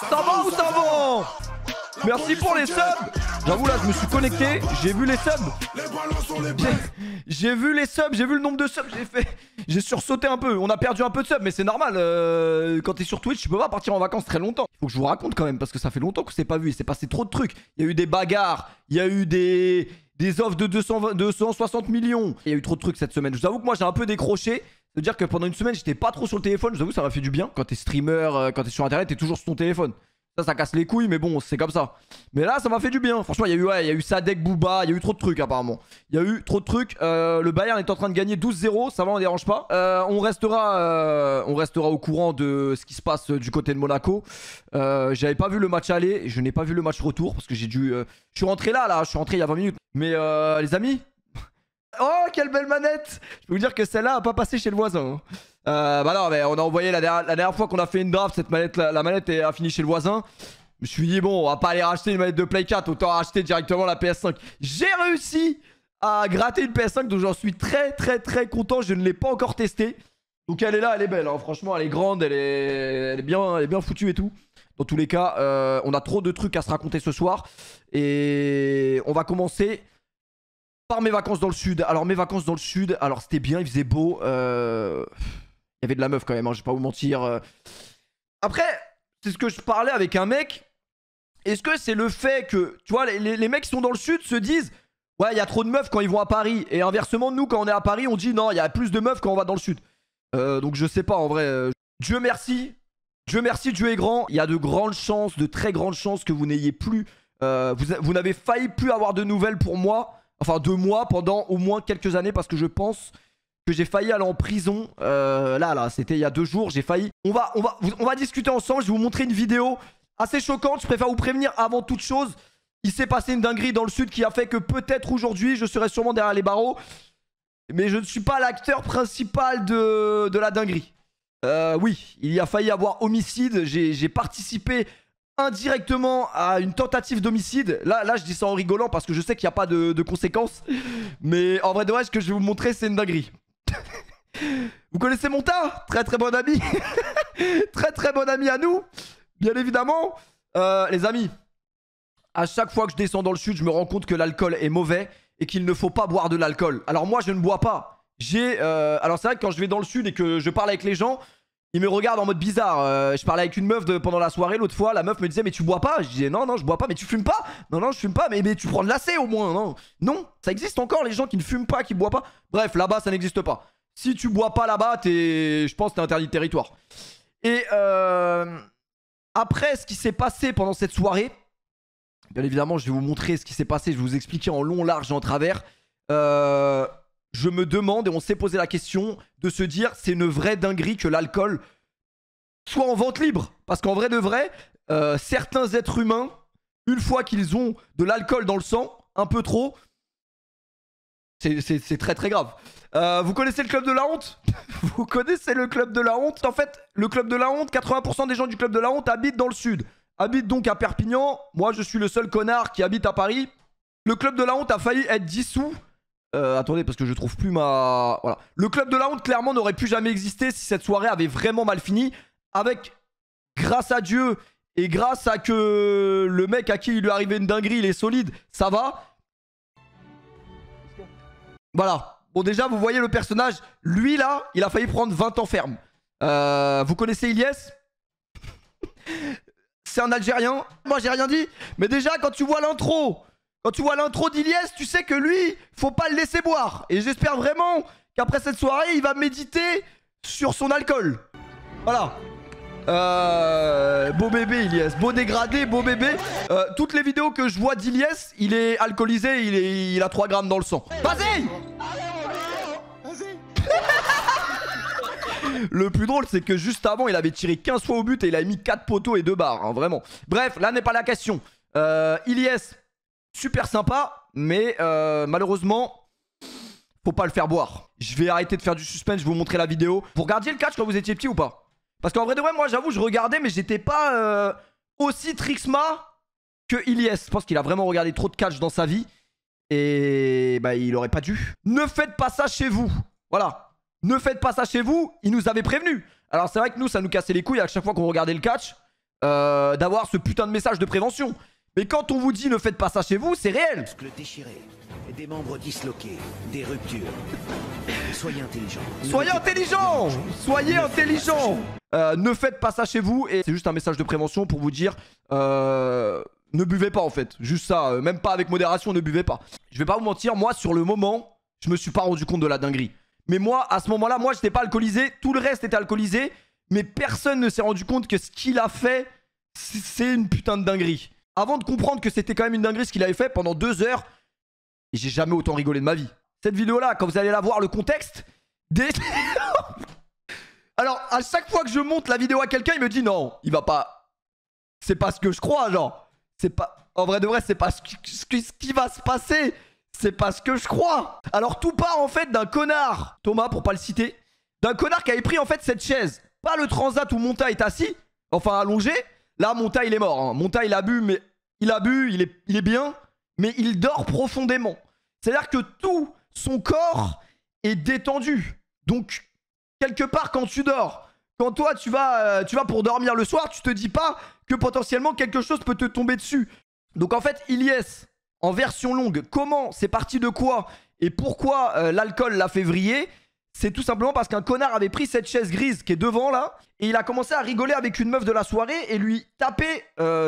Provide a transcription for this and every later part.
Ça va ou ça va? Merci pour les subs. J'avoue là je me suis connecté, j'ai vu les subs. J'ai vu les subs, j'ai vu le nombre de subs j'ai fait. J'ai sursauté un peu, on a perdu un peu de subs mais c'est normal. Quand t'es sur Twitch tu peux pas partir en vacances très longtemps. Faut que je vous raconte quand même parce que ça fait longtemps que c'est pas vu. Il s'est passé trop de trucs. Il y a eu des bagarres, il y a eu des offres de 260 millions. Il y a eu trop de trucs cette semaine. Je vous avoue que moi j'ai un peu décroché. C'est-à-dire que pendant une semaine j'étais pas trop sur le téléphone. Je vous avoue ça m'a fait du bien. Quand t'es streamer, quand t'es sur internet t'es toujours sur ton téléphone. Ça casse les couilles, mais bon, c'est comme ça. Mais là, ça m'a fait du bien. Franchement, il y a eu Sadek, Booba, il y a eu trop de trucs apparemment. Il y a eu trop de trucs. Le Bayern est en train de gagner 12-0, ça va, on dérange pas. On restera au courant de ce qui se passe du côté de Monaco. J'avais pas vu le match aller, et je n'ai pas vu le match retour parce que j'ai dû. Je suis rentré là, je suis rentré il y a 20 minutes. Mais les amis. Oh, quelle belle manette! Je peux vous dire que celle-là a pas passé chez le voisin. Hein. Bah non, mais on a envoyé la dernière fois qu'on a fait une draft, cette manette, la manette a fini chez le voisin. Je me suis dit, bon, on va pas aller racheter une manette de Play 4, autant racheter directement la PS5. J'ai réussi à gratter une PS5, donc j'en suis très content. Je ne l'ai pas encore testée. Donc elle est là, elle est belle. Hein. Franchement, elle est grande, elle est bien foutue et tout. Dans tous les cas, on a trop de trucs à se raconter ce soir. Et on va commencer par mes vacances dans le sud. Alors mes vacances dans le sud, alors c'était bien, il faisait beau. Il y avait de la meuf quand même, hein, je vais pas vous mentir. Après, c'est ce que je parlais avec un mec. Est-ce que c'est le fait que, tu vois, les mecs qui sont dans le sud se disent ouais, il y a trop de meufs quand ils vont à Paris. Et inversement, nous, quand on est à Paris, on dit non, il y a plus de meufs quand on va dans le sud. Donc je sais pas, en vrai. Dieu merci, Dieu est grand. Il y a de grandes chances, de très grandes chances que vous n'ayez plus... vous n'avez failli plus avoir de nouvelles pour moi. Enfin, de moi pendant au moins quelques années parce que je pense... que j'ai failli aller en prison. Là, c'était il y a 2 jours. J'ai failli. On va discuter ensemble. Je vais vous montrer une vidéo assez choquante. Je préfère vous prévenir avant toute chose. Il s'est passé une dinguerie dans le sud qui a fait que peut-être aujourd'hui, je serai sûrement derrière les barreaux. Mais je ne suis pas l'acteur principal de la dinguerie. Oui, il y a failli avoir homicide. J'ai participé indirectement à une tentative d'homicide. Là, je dis ça en rigolant parce que je sais qu'il n'y a pas de conséquences. Mais en vrai de vrai, ce que je vais vous montrer, c'est une dinguerie. Vous connaissez mon tas? Très bon ami. très bon ami à nous. Bien évidemment. Les amis, à chaque fois que je descends dans le sud, je me rends compte que l'alcool est mauvais et qu'il ne faut pas boire de l'alcool. Alors moi, je ne bois pas. Alors c'est vrai que quand je vais dans le sud et que je parle avec les gens, ils me regardent en mode bizarre. Je parlais avec une meuf pendant la soirée l'autre fois. La meuf me disait mais tu bois pas? Je disais non je bois pas. Mais tu fumes pas? Non je fume pas. Mais tu prends de l'AC au moins. Non, ça existe encore les gens qui ne fument pas, qui boivent pas. Bref, là-bas ça n'existe pas. Si tu bois pas là-bas, je pense que t'es interdit de territoire. Et après ce qui s'est passé pendant cette soirée, bien évidemment je vais vous montrer ce qui s'est passé. Je vais vous expliquer en long, large et en travers. Je me demande, et on s'est posé la question, de se dire c'est une vraie dinguerie que l'alcool soit en vente libre. Parce qu'en vrai de vrai, certains êtres humains, une fois qu'ils ont de l'alcool dans le sang, un peu trop, c'est très grave. Vous connaissez le club de la honte? Vous connaissez le club de la honte? En fait, le club de la honte, 80% des gens du club de la honte habitent dans le sud. Habitent donc à Perpignan. Moi, je suis le seul connard qui habite à Paris. Le club de la honte a failli être dissous. Attendez, parce que je trouve plus ma... Voilà. Le club de la honte, clairement, n'aurait plus jamais existé si cette soirée avait vraiment mal fini. Avec, grâce à Dieu, et grâce à que le mec à qui il lui est arrivé une dinguerie, il est solide, ça va. Voilà. Bon, déjà, vous voyez le personnage. Lui, là, il a failli prendre 20 ans ferme. Vous connaissez Ilyes? C'est un Algérien. Moi, j'ai rien dit. Mais déjà, quand tu vois l'intro... Quand tu vois l'intro d'Ilyes, tu sais que lui, faut pas le laisser boire. Et j'espère vraiment qu'après cette soirée, il va méditer sur son alcool. Voilà. Beau bébé Ilyes, beau dégradé, beau bébé. Toutes les vidéos que je vois d'Ilyes, il est alcoolisé, il a 3 grammes dans le sang. Vas-y. Le plus drôle, c'est que juste avant, il avait tiré 15 fois au but et il a mis 4 poteaux et 2 barres, hein, vraiment. Bref, là n'est pas la question. Ilyes, super sympa, mais malheureusement, faut pas le faire boire. Je vais arrêter de faire du suspense, je vais vous montrer la vidéo. Vous regardiez le catch quand vous étiez petit ou pas? Parce qu'en vrai de vrai, moi j'avoue, je regardais, mais j'étais pas aussi Trixma que Ilyes. Je pense qu'il a vraiment regardé trop de catch dans sa vie. Et bah il aurait pas dû. Ne faites pas ça chez vous. Voilà. Ne faites pas ça chez vous, il nous avait prévenu. Alors c'est vrai que nous, ça nous cassait les couilles à chaque fois qu'on regardait le catch. d'avoir ce putain de message de prévention. Mais quand on vous dit ne faites pas ça chez vous, c'est réel. Muscles déchirés, des membres disloqués, des ruptures. Soyez intelligents. Soyez intelligents. Soyez intelligents. Ne faites pas ça chez vous. Et c'est juste un message de prévention pour vous dire ne buvez pas en fait. Juste ça, même pas avec modération, ne buvez pas. Je vais pas vous mentir, moi sur le moment, je me suis pas rendu compte de la dinguerie. Mais moi, à ce moment-là, moi j'étais pas alcoolisé. Tout le reste était alcoolisé. Mais personne ne s'est rendu compte que ce qu'il a fait, c'est une putain de dinguerie. Avant de comprendre que c'était quand même une dinguerie ce qu'il avait fait pendant 2 heures, et j'ai jamais autant rigolé de ma vie. Cette vidéo-là, quand vous allez la voir, le contexte, Alors, à chaque fois que je monte la vidéo à quelqu'un, il me dit non, il va pas... C'est pas ce que je crois, genre. C'est pas... En vrai de vrai, c'est pas ce qui va se passer. C'est pas ce que je crois. Alors, tout part en fait d'un connard, Thomas, pour pas le citer, d'un connard qui avait pris en fait cette chaise. Pas le transat où Monta est assis, enfin allongé. Là, Monta, il est mort. Hein. Monta, il a bu, mais... Il a bu, il est bien, mais il dort profondément. C'est-à-dire que tout son corps est détendu. Donc, quelque part, quand tu dors, quand toi, tu vas pour dormir le soir, tu te dis pas que potentiellement quelque chose peut te tomber dessus. Donc, en fait, Ilyes, en version longue, comment, c'est parti de quoi et pourquoi l'alcool l'a fait vriller, c'est tout simplement parce qu'un connard avait pris cette chaise grise qui est devant là et il a commencé à rigoler avec une meuf de la soirée et lui taper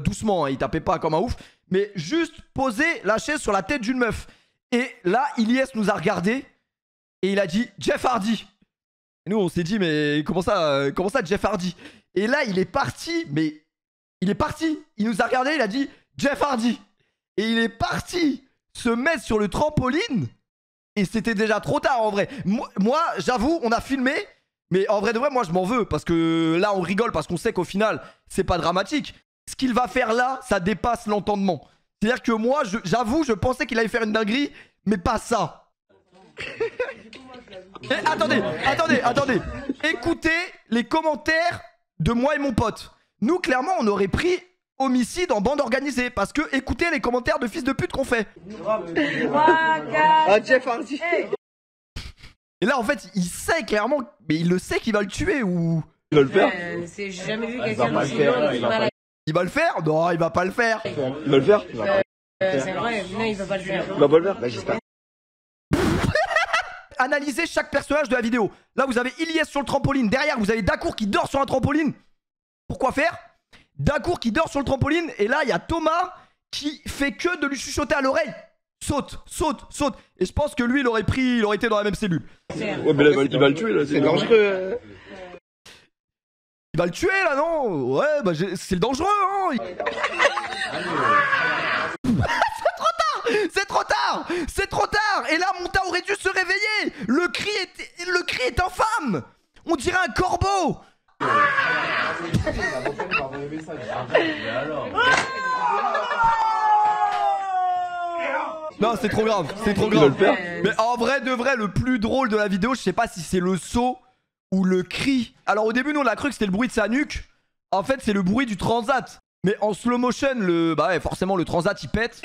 doucement, hein, il tapait pas comme un ouf, mais juste poser la chaise sur la tête d'une meuf. Et là, Ilyes nous a regardé et il a dit Jeff Hardy. Et nous on s'est dit mais comment ça Jeff Hardy? Et là il est parti, mais il est parti. Il nous a regardé, il a dit Jeff Hardy. Et il est parti se mettre sur le trampoline. Et c'était déjà trop tard en vrai. Moi, j'avoue, on a filmé. Mais en vrai de vrai, moi je m'en veux. Parce que là, on rigole parce qu'on sait qu'au final, c'est pas dramatique. Ce qu'il va faire là, ça dépasse l'entendement. C'est-à-dire que moi, j'avoue, je pensais qu'il allait faire une dinguerie. Mais pas ça. Attendez. Écoutez les commentaires de moi et mon pote. Nous, clairement, on aurait pris homicide en bande organisée. Parce que écoutez les commentaires de fils de pute qu'on fait. Ah, Jeff Hardy. Et là en fait il sait clairement, mais il le sait qu'il va le tuer ou... Il va le faire. J'ai jamais vu quelqu'un d'aussi long qui va la... Il va le faire? Non, il va pas le faire. Il va le faire. C'est vrai, non, il va pas le faire. Il va pas le faire. Bah j'espère. Analysez chaque personnage de la vidéo. Là vous avez Ilyes sur le trampoline. Derrière vous avez Dacour qui dort sur un trampoline. Pourquoi faire? Dacour qui dort sur le trampoline. Et là il y a Thomas qui fait que de lui chuchoter à l'oreille. Saute. Et je pense que lui il aurait été dans la même cellule. Ouais mais là il va le tuer là. C'est dangereux. Il va le tuer là non? Ouais bah c'est le dangereux hein. C'est trop tard. Et là Monta aurait dû se réveiller. Le cri est infâme. On dirait un corbeau. Non c'est trop grave. Mais en vrai de vrai, le plus drôle de la vidéo, je sais pas si c'est le saut ou le cri. Alors au début nous on a cru que c'était le bruit de sa nuque. En fait c'est le bruit du transat. Mais en slow motion, bah ouais, forcément le transat il pète.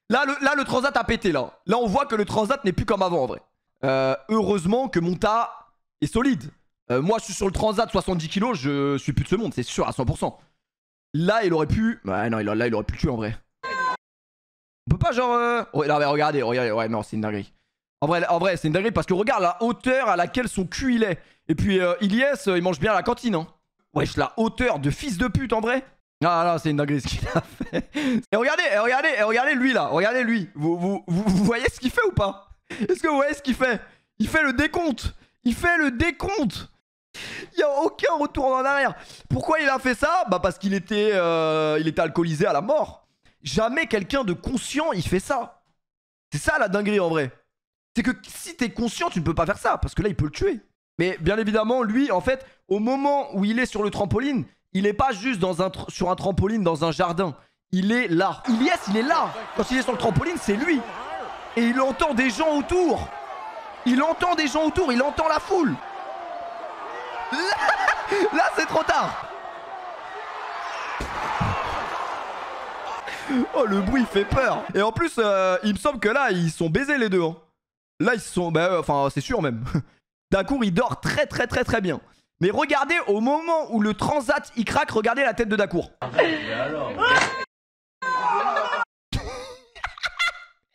Là le transat a pété là. Là on voit que le transat n'est plus comme avant en vrai. Heureusement que Monta est solide. Moi je suis sur le transat 70 kg, je suis plus de ce monde, c'est sûr à 100%. Là il aurait pu... Ouais non, là il aurait pu le tuer en vrai. On peut pas genre... Ouais, non mais regardez, ouais non c'est une dinguerie. En vrai c'est une dinguerie parce que regarde la hauteur à laquelle son cul il est. Et puis Ilyes il mange bien à la cantine hein. Wesh la hauteur de fils de pute en vrai. Ah là c'est une dinguerie ce qu'il a fait. Et regardez lui là, regardez lui. Vous voyez ce qu'il fait ou pas? Est-ce que vous voyez ce qu'il fait? Il fait le décompte. Il n'y a aucun retour en arrière. Pourquoi il a fait ça? Bah parce qu'il était alcoolisé à la mort. Jamais quelqu'un de conscient il fait ça. C'est ça la dinguerie en vrai. C'est que si t'es conscient tu ne peux pas faire ça. Parce que là il peut le tuer. Mais bien évidemment lui en fait au moment où il est sur le trampoline, il est pas juste sur un trampoline dans un jardin. Il est là. Ilyes il est là. Quand il est sur le trampoline c'est lui. Et il entend des gens autour. Il entend la foule. Là c'est trop tard. Oh le bruit fait peur. Et en plus il me semble que là ils sont baisés les deux hein. Là ils sont... Bah enfin c'est sûr même. Dacour, il dort très bien. Mais regardez, au moment où le transat il craque, regardez la tête de Dacour.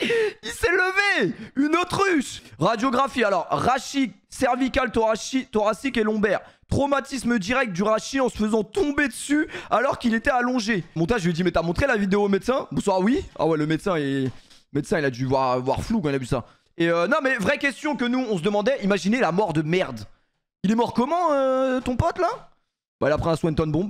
Il s'est levé. Une autruche. Radiographie, alors, rachis cervical, thoracique et lombaire. Traumatisme direct du rachis en se faisant tomber dessus alors qu'il était allongé. Montage, je lui ai dit, mais t'as montré la vidéo au médecin? Bonsoir, oui. Ah ouais, le médecin, il a dû voir flou quand il a vu ça. Et non, mais vraie question que nous, on se demandait, imaginez la mort de merde. Il est mort comment, ton pote, là? Bah, il a pris un Swanton bomb.